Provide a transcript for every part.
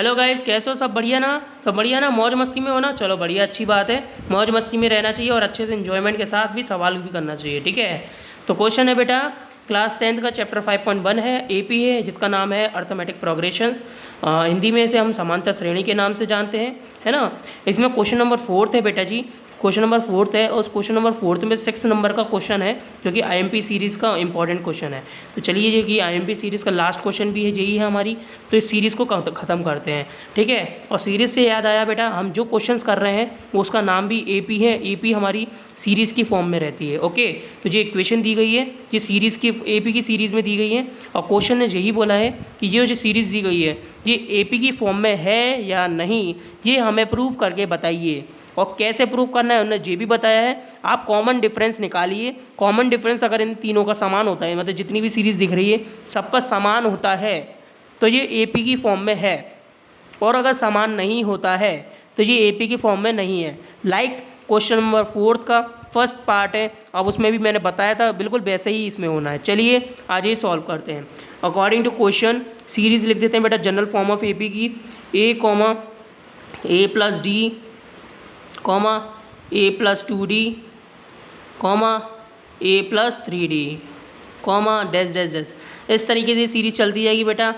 Hello guys, कैसे हो? सब बढ़िया ना? सब बढ़िया ना? मौज मस्ती में हो ना? चलो बढ़िया, अच्छी बात है। मौज मस्ती में रहना चाहिए और अच्छे से एंजॉयमेंट के साथ भी सवाल भी करना चाहिए, ठीक है। तो क्वेश्चन है बेटा, क्लास 10th का चैप्टर 5.1 है, एपी है, जिसका नाम है अर्थमेटिक प्रोग्रेशंस। हिंदी में इसे हम समांतर श्रेणी के नाम से जानते हैं, है ना। इसमें क्वेश्चन नंबर 4 है बेटा जी, क्वेश्चन नंबर 4 है। और उस क्वेश्चन नंबर 4 में 6 नंबर का क्वेश्चन है, जो कि आईएमपी सीरीज़ का इंपॉर्टेंट क्वेश्चन है। तो चलिए, ये कि आईएमपी सीरीज़ का लास्ट क्वेश्चन भी है, यही है हमारी। तो इस सीरीज़ को ख़त्म करते हैं, ठीक है। और सीरीज़ से याद आया बेटा, हम जो क्वेश्चंस कर रहे हैं वो उसका नाम भी एपी है। एपी हमारी सीरीज़ की फॉर्म में रहती है, ओके। तो ये इक्वेशन दी गई है, ये सीरीज़ की एपी की सीरीज़ में दी गई है। और क्वेश्चन ने यही बोला है कि ये जो सीरीज़ दी गई है ये एपी की फॉर्म में है या नहीं, ये हमें प्रूव करके बताइए। और कैसे प्रूव करना है उन्होंने ये भी बताया है। आप कॉमन डिफरेंस निकालिए। कॉमन डिफरेंस अगर इन तीनों का समान होता है, मतलब जितनी भी सीरीज़ दिख रही है सबका समान होता है, तो ये एपी की फॉर्म में है। और अगर समान नहीं होता है तो ये एपी की फॉर्म में नहीं है। लाइक क्वेश्चन नंबर 4 का फर्स्ट पार्ट है, अब उसमें भी मैंने बताया था, बिल्कुल वैसे ही इसमें होना है। चलिए आज ये सॉल्व करते हैं। अकॉर्डिंग टू क्वेश्चन सीरीज़ लिख देते हैं बेटा, जनरल फॉर्म ऑफ एपी की a comma a plus d comma a plus 2d comma a plus 3d comma dash dash dash. इस तरीके से सीरीज चलती जाएगी बेटा।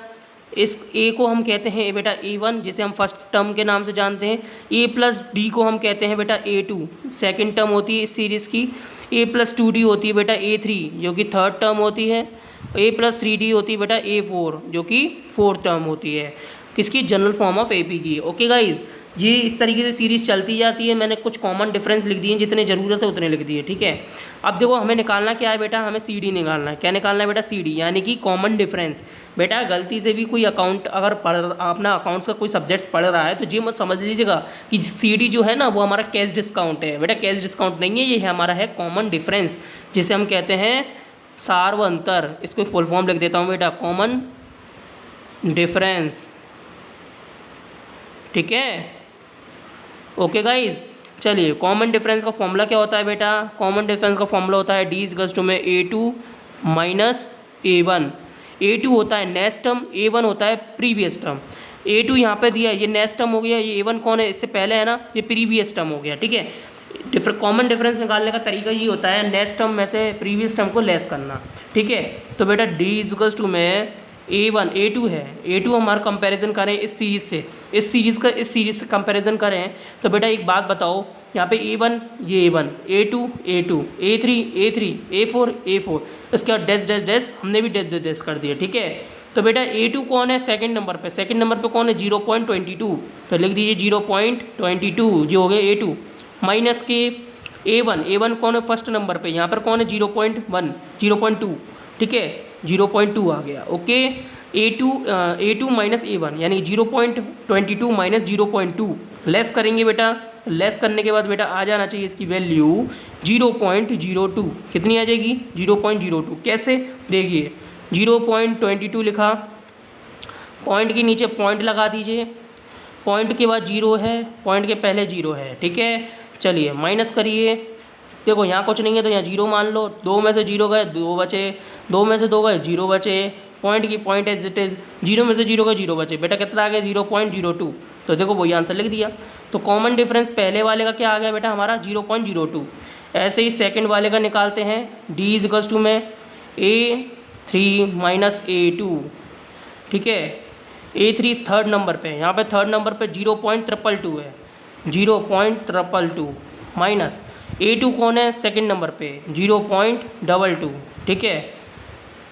इस ए को हम कहते हैं बेटा A1, जिसे हम फर्स्ट टर्म के नाम से जानते हैं। ए प्लस डी को हम कहते हैं बेटा A2, सेकंड टर्म होती है इस सीरीज़ की। ए प्लस 2d होती है बेटा A3, जो कि थर्ड टर्म होती है। ए प्लस 3d होती है बेटा A4, जो कि फोर्थ टर्म होती है किसकी, जनरल फॉर्म ऑफ एपी की। ओके गाइज, ये इस तरीके से सीरीज़ चलती जाती है। मैंने कुछ कॉमन डिफरेंस लिख दिए, जितने ज़रूरत है उतने लिख दिए, ठीक है। अब देखो, हमें निकालना क्या है बेटा, हमें CD निकालना है। क्या निकालना है बेटा? CD, यानी कि कॉमन डिफरेंस। बेटा गलती से भी कोई अकाउंट अगर अपना अकाउंट्स का कोई सब्जेक्ट पढ़ रहा है तो ये मत समझ लीजिएगा कि CD जो है ना वो हमारा कैश डिस्काउंट है। बेटा कैश डिस्काउंट नहीं है, ये है हमारा है कॉमन डिफरेंस, जिसे हम कहते हैं सार्वअंतर। इसको फुल फॉर्म लिख देता हूँ बेटा, कॉमन डिफरेंस, ठीक है। ओके गाइज, चलिए कॉमन डिफरेंस का फॉर्मूला क्या होता है बेटा? कॉमन डिफरेंस का फॉर्मूला होता है D में A2 माइनस A1। A2 होता है नेक्स्ट टर्म, A1 होता है प्रीवियस टर्म। A2 यहाँ पे दिया, ये नेक्स्ट टर्म हो गया। ये A1 कौन है? इससे पहले है ना, ये प्रीवियस टर्म हो गया, ठीक है। कॉमन डिफरेंस निकालने का तरीका ये होता है, नेक्स्ट टर्म में से प्रीवियस टर्म को लेस करना, ठीक है। तो बेटा D में A1 A2 है, A2 हमारा कंपैरिजन करें इस सीरीज़ से, इस सीरीज़ से कंपैरिजन करें तो बेटा एक बात बताओ, यहाँ पे A1 ये A1, A2 A2, A3 A3, A4 A4, इसके बाद डैश डैश डैश, हमने भी डैश डैश डैश कर दिया, ठीक है। तो बेटा A2 कौन है? सेकंड नंबर पे। सेकंड नंबर पे कौन है? 0.22, तो लिख दीजिए 0.22, जो हो गया A2 माइनस के A1 कौन है? फर्स्ट नंबर पे, यहाँ पर कौन है? 0.1 0.2, ठीक है, 0.2 आ गया, ओके। A2 माइनस A1 यानी 0.22 माइनस 0.2 लेस करेंगे बेटा। लेस करने के बाद बेटा आ जाना चाहिए इसकी वैल्यू 0.02। कितनी आ जाएगी? 0.02। कैसे? देखिए 0.22 लिखा, पॉइंट के नीचे पॉइंट लगा दीजिए, पॉइंट के बाद 0 है, पॉइंट के पहले 0 है, ठीक है। चलिए माइनस करिए, देखो यहाँ कुछ नहीं है तो यहाँ 0 मान लो। 2 में से 0 गए, 2 बचे। 2 में से 2 गए, 0 बचे। पॉइंट की पॉइंट एज इट इज़, 0 में से 0 गए, 0 बचे। बेटा कितना आ गया? 0.02। तो देखो वही आंसर लिख दिया। तो कॉमन डिफरेंस पहले वाले का क्या आ गया बेटा? हमारा 0.02। ऐसे ही सेकंड वाले का निकालते हैं। D में A3 माइनस A2, ठीक है। A3 थर्ड नंबर पे, यहाँ पे थर्ड नंबर पे 0.222 है, 0.222 माइनस A2 कौन है? सेकंड नंबर पे 0.22, ठीक है।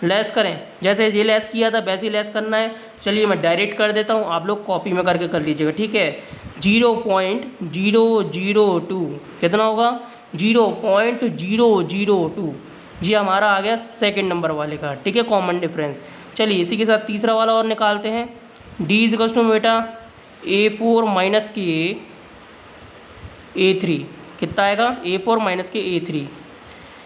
लेस करें, जैसे ये लेस किया था वैसे ही लेस करना है। चलिए मैं डायरेक्ट कर देता हूँ, आप लोग कॉपी में करके कर लीजिएगा, ठीक है। 0.002 कितना होगा? 0.002, ये हमारा आ गया सेकंड नंबर वाले का, ठीक है, कॉमन डिफरेंस। चलिए इसी के साथ तीसरा वाला और निकालते हैं। D में बेटा A4 माइनस के A3 कितना आएगा? A4 माइनस के A3।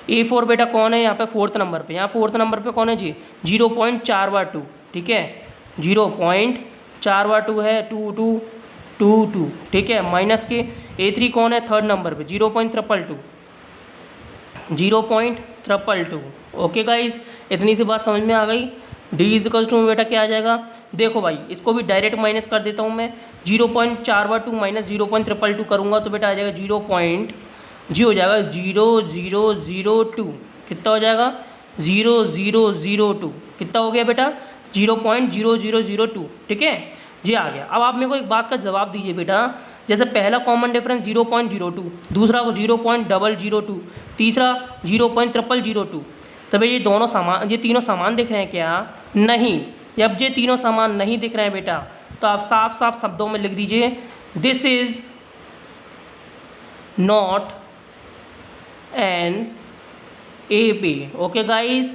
A4 बेटा कौन है? यहाँ पे फोर्थ नंबर पे, यहाँ फोर्थ नंबर पे कौन है जी? 0.412, ठीक है, 0.412 है, 2222, ठीक है। माइनस के A3 कौन है? थर्ड नंबर पे 0.322, ओके गाइज, इतनी सी बात समझ में आ गई। डी इज इक्वल टू बेटा क्या आ जाएगा, देखो भाई इसको भी डायरेक्ट माइनस कर देता हूँ मैं, 0.4/2 माइनस 0.222 करूँगा तो बेटा आ जाएगा 0.0 हो जाएगा 0002, कितना हो जाएगा 0002, कितना हो गया बेटा 0.0002, ठीक है। ये आ गया। अब आप मेरे को एक बात का जवाब दीजिए बेटा, जैसे पहला कॉमन डिफरेंस 0.02, दूसरा 0.002, तीसरा 0.002, तब ये दोनों समान, ये तीनों समान दिख रहे हैं क्या, नहीं। जब ये तीनों समान नहीं दिख रहे हैं बेटा तो आप साफ साफ शब्दों में लिख दीजिए this is not an AP। Okay guys,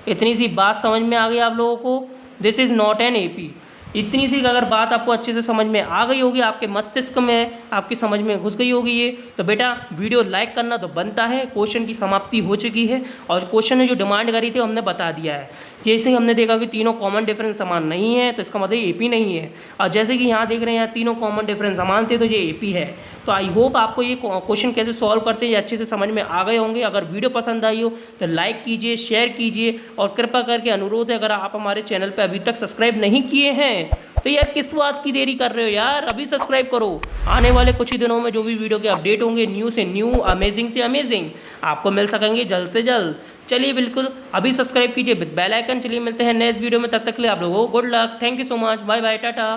इतनी सी बात समझ में आ गई आप लोगों को, this is not an AP। इतनी सी अगर बात आपको अच्छे से समझ में आ गई होगी, आपके मस्तिष्क में, आपकी समझ में घुस गई होगी ये, तो बेटा वीडियो लाइक करना तो बनता है। क्वेश्चन की समाप्ति हो चुकी है और क्वेश्चन ने जो डिमांड करी थी हमने बता दिया है। जैसे ही हमने देखा कि तीनों कॉमन डिफरेंस समान नहीं है तो इसका मतलब AP नहीं है, और जैसे कि यहाँ देख रहे हैं यहाँ तीनों कॉमन डिफरेंस समान थे तो ये AP है। तो आई होप आपको ये क्वेश्चन कैसे सॉल्व करते हैं ये अच्छे से समझ में आ गए होंगे। अगर वीडियो पसंद आई हो तो लाइक कीजिए, शेयर कीजिए, और कृपा करके अनुरोध है अगर आप हमारे चैनल पर अभी तक सब्सक्राइब नहीं किए हैं तो यार किस बात की देरी कर रहे हो यार, अभी सब्सक्राइब करो। आने वाले कुछ ही दिनों में जो भी वीडियो के अपडेट होंगे न्यू से न्यू, अमेजिंग से अमेजिंग आपको मिल सकेंगे जल्द से जल्द। चलिए बिल्कुल अभी सब्सक्राइब कीजिए विद बेल आइकन। चलिए मिलते हैं नेक्स्ट वीडियो में, तब तक के लिए आप लोगों को good luck, thank you so much, bye bye, Tata.